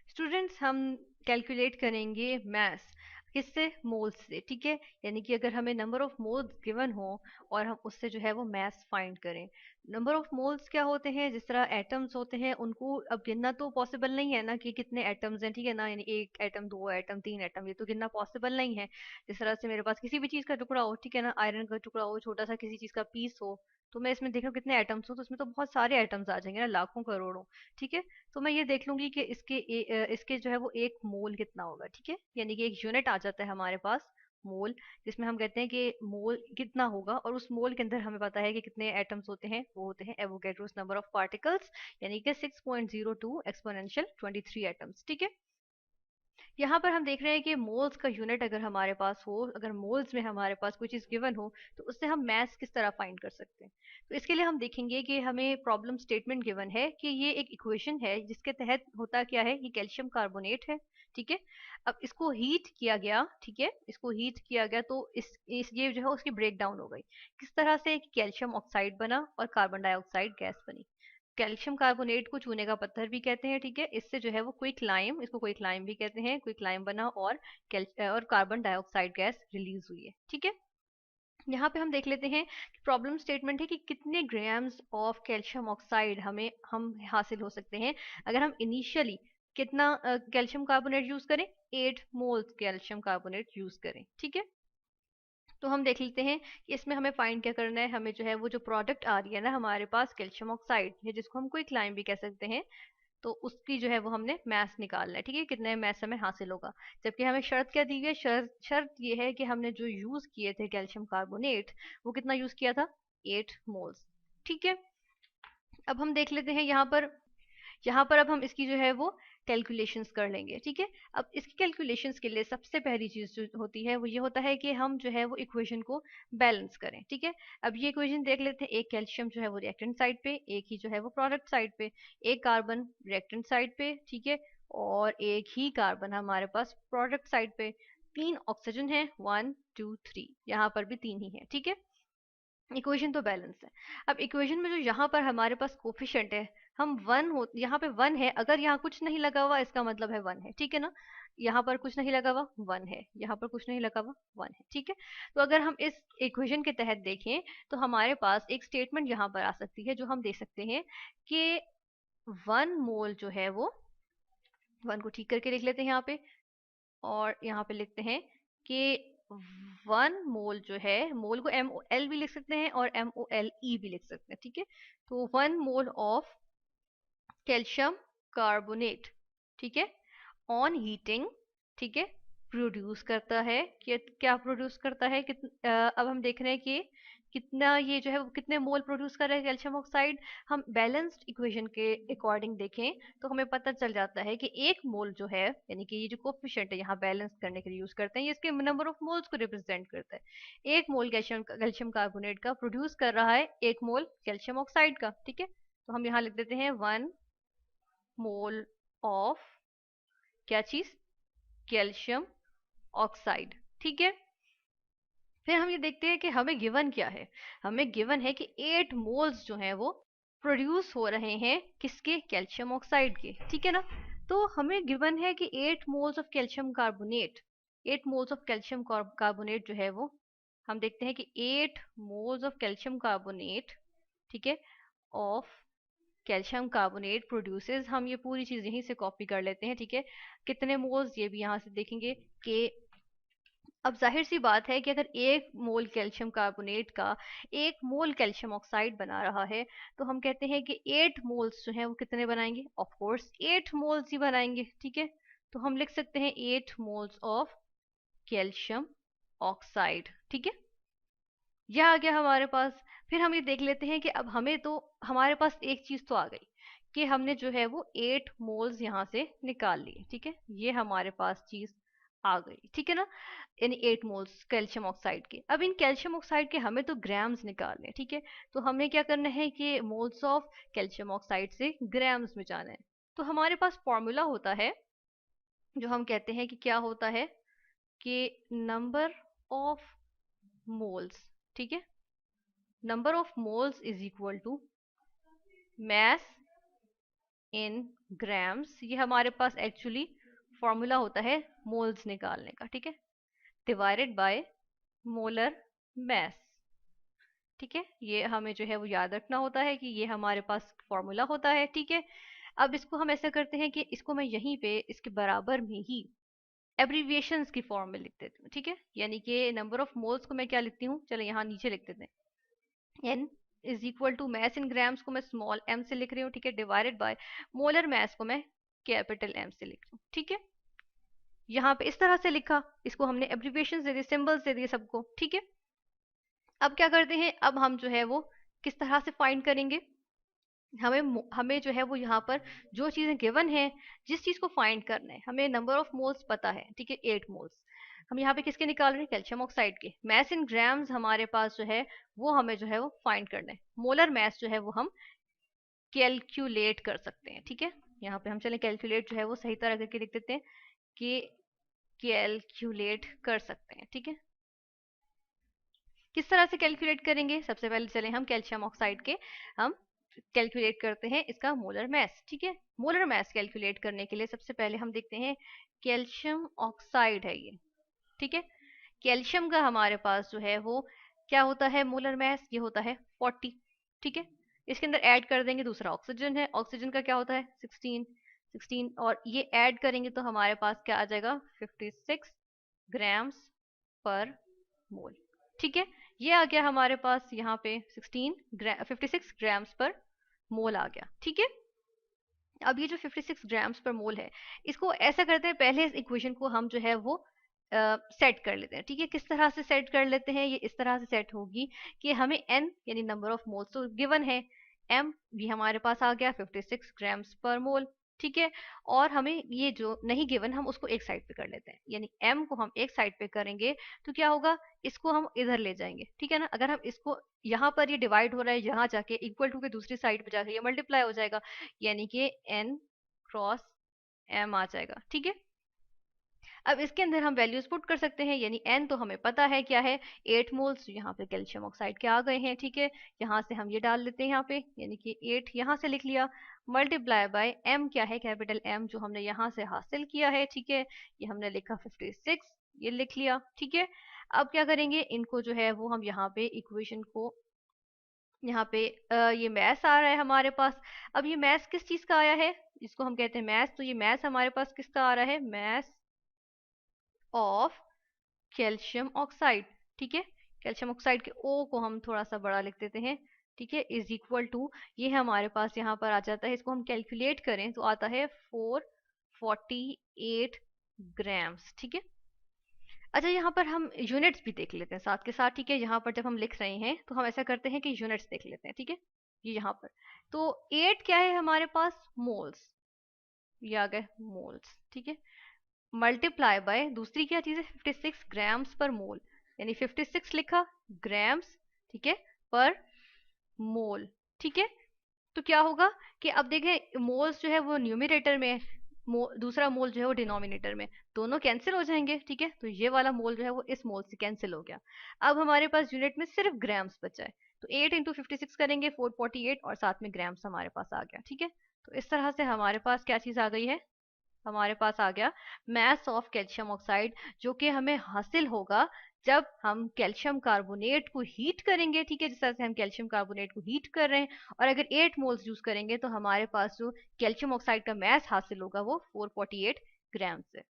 Students हम calculate करेंगे मास किससे, मोल्स से, ठीक है। यानी कि अगर हमें नंबर ऑफ मोल्स गिवन हो और हम उससे जो है वो मास फाइंड करें। नंबर ऑफ मोल्स क्या होते हैं, जिस तरह एटम्स होते हैं उनको अब गिनना तो पॉसिबल नहीं है ना कि कितने एटम्स हैं, ठीक है ना, यानी एक एटम, दो एटम, तीन एटम, ये तो गिनना पॉसिबल नहीं है। जिस तरह से मेरे पास किसी भी चीज का टुकड़ा हो, ठीक है ना, आयरन का टुकड़ा हो, छोटा सा किसी चीज का पीस हो, तो मैं इसमें देख रहा हूँ कितने एटम्स हो, तो इसमें तो बहुत सारे एटम्स आ जाएंगे ना, लाखों करोड़ों, ठीक है। तो मैं ये देख लूंगी कि इसके जो है वो एक मोल कितना होगा, ठीक है, यानी कि एक यूनिट आ जाता है हमारे पास, मोल, जिसमें हम कहते हैं कि मोल कितना होगा, और उस मोल के अंदर हमें पता है कि कितने एटम्स होते हैं, वो होते हैं एवोगैड्रोस नंबर ऑफ पार्टिकल्स, यानी कि 6.02 एक्सपोनेंशियल 23 एटम्स, ठीक है। यहाँ पर हम देख रहे हैं कि मोल्स का यूनिट अगर हमारे पास हो, अगर मोल्स में हमारे पास कोई चीज गिवन हो, तो उससे हम मास किस तरह फाइंड कर सकते हैं। तो इसके लिए हम देखेंगे कि हमें प्रॉब्लम स्टेटमेंट गिवन है कि ये एक इक्वेशन है जिसके तहत होता क्या है, ये कैल्शियम कार्बोनेट है, ठीक है। अब इसको हीट किया गया, ठीक है, इसको हीट किया गया तो इस ये जो है उसकी ब्रेक डाउन हो गई, किस तरह से कैल्शियम ऑक्साइड बना और कार्बन डाइऑक्साइड गैस बनी। कैल्शियम कार्बोनेट को चूने का पत्थर भी कहते हैं, ठीक है। इससे जो है वो क्विक लाइम, इसको क्विक लाइम भी कहते हैं, क्विक लाइम बना और कार्बन डाइऑक्साइड गैस रिलीज हुई है, ठीक है। यहाँ पे हम देख लेते हैं कि प्रॉब्लम स्टेटमेंट है कि कितने ग्राम्स ऑफ कैल्शियम ऑक्साइड हम हासिल हो सकते हैं अगर हम इनिशियली कितना कैल्शियम कार्बोनेट यूज करें, 8 मोल्स कैल्शियम कार्बोनेट यूज करें, ठीक है। तो हम देख लेते हैं कि इसमें हमें फाइंड क्या करना है, हमें जो है वो जो प्रोडक्ट आ रही है ना हमारे पास कैल्शियम ऑक्साइड, या जिसको हम क्विक लाइम भी कह सकते हैं, तो उसकी जो है वो हमने मैथ निकालना है, ठीक है, कितने मैथ हमें हासिल होगा। जबकि हमें शर्त क्या दी हुई है, शर्त ये है कि हमने जो यूज किए थे कैल्शियम कार्बोनेट, वो कितना यूज किया था, 8 मोल्स, ठीक है। अब हम देख लेते हैं यहाँ पर अब हम इसकी जो है वो कैलकुलेशंस कर लेंगे, ठीक है। अब इसकी कैलकुलेशंस के लिए सबसे पहली चीज जो होती है वो ये होता है कि हम जो है वो इक्वेशन को बैलेंस करें, ठीक है। अब ये इक्वेशन देख लेते हैं, एक कैल्शियम जो है वो रिएक्टेंट साइड पे, एक ही जो है वो प्रोडक्ट साइड पे, एक कार्बन रिएक्टेंट साइड पे, ठीक है, और एक ही कार्बन हमारे पास प्रोडक्ट साइड पे। तीन ऑक्सीजन है, 1 2 3, यहाँ पर भी तीन ही है, ठीक है। इक्वेशन तो बैलेंस है। अब इक्वेशन में जो यहाँ पर हमारे पास कोफिशिएंट है, हम वन हो, यहाँ पे वन है, अगर यहाँ कुछ नहीं लगा हुआ इसका मतलब है वन है, ठीक है ना। यहाँ पर कुछ नहीं लगा हुआ, वन है, यहाँ पर कुछ नहीं लगा हुआ, वन है, ठीक है। तो अगर हम इस इक्वेशन के तहत देखें तो हमारे पास एक स्टेटमेंट यहाँ पर आ सकती है जो हम दे सकते हैं कि 1 मोल जो है वो, वन को ठीक करके लिख लेते हैं यहाँ पे, और यहाँ पे लिखते हैं कि 1 मोल जो है, मोल को MOL भी लिख सकते हैं और MOLE भी लिख सकते हैं, ठीक है। तो 1 मोल ऑफ कैल्शियम कार्बोनेट, ठीक है, ऑन हीटिंग, ठीक है, प्रोड्यूस करता है, क्या प्रोड्यूस करता है, अब हम देख रहे हैं कि कितना ये जो है वो कितने मोल प्रोड्यूस कर रहा है कैल्शियम ऑक्साइड। हम बैलेंस्ड इक्वेशन के अकॉर्डिंग देखें तो हमें पता चल जाता है कि एक मोल जो है, यानी कि ये जो कोफिशिएंट है यहाँ बैलेंस करने के लिए यूज करते हैं, ये इसके नंबर ऑफ मोल्स को रिप्रेजेंट करता है। एक मोल कैल्शियम कैल्शियम कार्बोनेट का प्रोड्यूस कर रहा है एक मोल कैल्शियम ऑक्साइड का, ठीक है। तो हम यहाँ लिख देते हैं 1 मोल ऑफ क्या चीज, कैल्शियम ऑक्साइड, ठीक है। फिर हम ये देखते हैं कि हमें गिवन क्या है, हमें गिवन है कि 8 मोल्स जो हैं वो प्रोड्यूस हो रहे हैं किसके, कैल्शियम ऑक्साइड के, ठीक है ना। तो हमें गिवन है कि 8 moles of calcium carbonate, 8 moles of calcium carbonate जो है वो, हम देखते हैं कि 8 मोल्स ऑफ कैल्शियम कार्बोनेट, ठीक है, ऑफ कैल्शियम कार्बोनेट प्रोड्यूसेस, हम ये पूरी चीज यहीं से कॉपी कर लेते हैं, ठीक है। कितने मोल्स ये भी यहाँ से देखेंगे कि, अब जाहिर सी बात है कि अगर 1 मोल कैल्शियम कार्बोनेट का 1 मोल कैल्शियम ऑक्साइड बना रहा है, तो हम कहते हैं कि 8 मोल्स जो है वो कितने बनाएंगे, ऑफ कोर्स 8 मोल्स ही बनाएंगे, ठीक है। तो हम लिख सकते हैं 8 मोल्स ऑफ कैल्शियम ऑक्साइड, ठीक है, यह आ गया हमारे पास। फिर हम ये देख लेते हैं कि अब हमें तो, हमारे पास एक चीज तो आ गई कि हमने जो है वो 8 मोल्स यहाँ से निकाल लिए, ठीक है, ये हमारे पास चीज आ गई, ठीक है ना, यानी 8 मोल्स कैल्शियम ऑक्साइड के। अब इन कैल्शियम ऑक्साइड के हमें तो ग्राम्स निकालने, ठीक है। तो हमें क्या करना है कि मोल्स ऑफ कैल्शियम ऑक्साइड से ग्राम्स में जाना है। तो हमारे पास फॉर्मूला होता है जो हम कहते हैं कि क्या होता है, कि नंबर ऑफ मोल्स, ठीक है, number of moles is equal to mass in grams, ये हमारे पास एक्चुअली फॉर्मूला होता है मोल्स निकालने का, ठीक है, डिवाइडेड बाय मोलर मैस। ठीक है, ये हमें जो है वो याद रखना होता है कि ये हमारे पास फॉर्मूला होता है। ठीक है, अब इसको हम ऐसा करते हैं कि इसको मैं यहीं पे इसके बराबर में ही एब्रीविएशंस की फॉर्म में लिख देती हूँ। ठीक है, यानी कि नंबर ऑफ मोल्स को मैं क्या लिखती हूँ, चलो यहाँ नीचे लिख देते हैं, N is equal to mass in grams को मैं स्मॉल एम से लिख रही हूँ। ठीक है, डिवाइडेड बाय मोलर मैस को मैं कैपिटल एम से लिख रही हूँ। ठीक है, यहाँ पे इस तरह से लिखा, इसको हमने एब्रीविएशंस दे दिए, सिंबल्स दे दिए सबको। ठीक है, अब क्या करते हैं, अब हम जो है वो किस तरह से फाइंड करेंगे, हमें हमें जो है वो यहाँ पर जो चीजें गिवन है, जिस चीज को फाइंड करना है, हमें नंबर ऑफ मोल्स पता है। ठीक है, 8 मोल्स हम यहाँ पे किसके निकाल रहे हैं, कैल्शियम ऑक्साइड के। मैस इन ग्राम्स हमारे पास जो है वो हमें जो है वो फाइंड करना है। मोलर मैस जो है वो हम कैलकुलेट कर सकते हैं। ठीक है, यहाँ पे हम चले कैलकुलेट जो है वो सही तरह करके लिख देते हैं कि कैलकुलेट कर सकते हैं। ठीक है, किस तरह से कैलकुलेट करेंगे, सबसे पहले चले हम कैल्शियम ऑक्साइड के हम कैलकुलेट करते हैं इसका मोलर मैस। ठीक है, मोलर मैस कैलकुलेट करने के लिए सबसे पहले हम देखते हैं कैल्शियम ऑक्साइड है ये। ठीक है, कैल्शियम का हमारे पास जो है वो क्या होता है, मोलर मैस ये होता है 40। ठीक है, इसके अंदर ऐड कर देंगे दूसरा ऑक्सीजन है, ऑक्सीजन का क्या होता है 16, 16 और ये ऐड करेंगे तो हमारे पास क्या आ जाएगा 56 ग्राम्स पर मोल। ठीक है, ये आ गया हमारे पास यहाँ पे 56 ग्राम्स पर मोल आ गया। ठीक है, अब ये जो 56 ग्राम्स पर मोल है, इसको ऐसा करते हैं, पहले इस इक्वेशन को हम जो है वो सेट कर लेते हैं। ठीक है, किस तरह से सेट कर लेते हैं, ये इस तरह से सेट होगी कि हमें n यानी नंबर ऑफ मोल्स तो गिवन है, m भी हमारे पास आ गया 56 ग्राम्स पर मोल। ठीक है, और हमें ये जो नहीं गिवन हम उसको एक साइड पे कर लेते हैं, यानी m को हम एक साइड पे करेंगे तो क्या होगा, इसको हम इधर ले जाएंगे। ठीक है ना, अगर हम इसको यहाँ पर ये डिवाइड हो रहा है, यहाँ जाके इक्वल टू के दूसरी साइड पे जाके ये मल्टीप्लाई हो जाएगा, यानी कि n क्रॉस m आ जाएगा। ठीक है, अब इसके अंदर हम वैल्यूज पुट कर सकते हैं, यानी n तो हमें पता है क्या है 8 मोल्स, यहाँ पे कैल्शियम ऑक्साइड के आ गए हैं। ठीक है, यहाँ से हम ये डाल लेते हैं यहाँ पे, यानी कि 8 यहाँ से लिख लिया, मल्टीप्लाई बाय m क्या है, कैपिटल M जो हमने यहाँ से हासिल किया है। ठीक है, ये हमने लिखा 56, ये लिख लिया। ठीक है, अब क्या करेंगे, इनको जो है वो हम यहाँ पे इक्वेशन को यहाँ पे ये मैथ्स आ रहा है हमारे पास। अब ये मैथ्स किस चीज का आया है, इसको हम कहते हैं मैथ्स, तो ये मैथ्स हमारे पास किसका आ रहा है, मैथ्स ऑफ कैल्शियम ऑक्साइड। ठीक है, कैल्शियम ऑक्साइड के ओ को हम थोड़ा सा बड़ा लिख देते हैं। ठीक है, इज इक्वल टू ये हमारे पास यहाँ पर आ जाता है, इसको हम कैलकुलेट करें तो आता है 448 ग्राम्स। ठीक है, अच्छा यहाँ पर हम यूनिट्स भी देख लेते हैं साथ के साथ। ठीक है, यहाँ पर जब हम लिख रहे हैं तो हम ऐसा करते हैं कि यूनिट्स देख लेते हैं। ठीक है, ये यहाँ पर तो 8 क्या है हमारे पास, मोल्स, ये आ गए मोल्स। ठीक है, मल्टीप्लाई बाय दूसरी क्या चीज है 56 ग्राम्स पर मोल, यानी 56 लिखा ग्राम्स। ठीक है, पर मोल। ठीक है, तो क्या होगा कि अब देखें मोल्स जो है वो न्यूमरेटर में है, दूसरा मोल जो है वो डिनोमिनेटर में, दोनों कैंसिल हो जाएंगे। ठीक है, तो ये वाला मोल जो है वो इस मोल से कैंसिल हो गया। अब हमारे पास यूनिट में सिर्फ ग्राम्स बचा है, तो 8 इंटू 56 करेंगे 448 और साथ में ग्राम्स हमारे पास आ गया। ठीक है, तो इस तरह से हमारे पास क्या चीज आ गई है, हमारे पास आ गया मैस ऑफ कैल्शियम ऑक्साइड, जो कि हमें हासिल होगा जब हम कैल्शियम कार्बोनेट को हीट करेंगे। ठीक है, जिस तरह से हम कैल्शियम कार्बोनेट को हीट कर रहे हैं, और अगर 8 मोल्स यूज करेंगे तो हमारे पास जो कैल्शियम ऑक्साइड का मैस हासिल होगा वो 448 ग्राम है।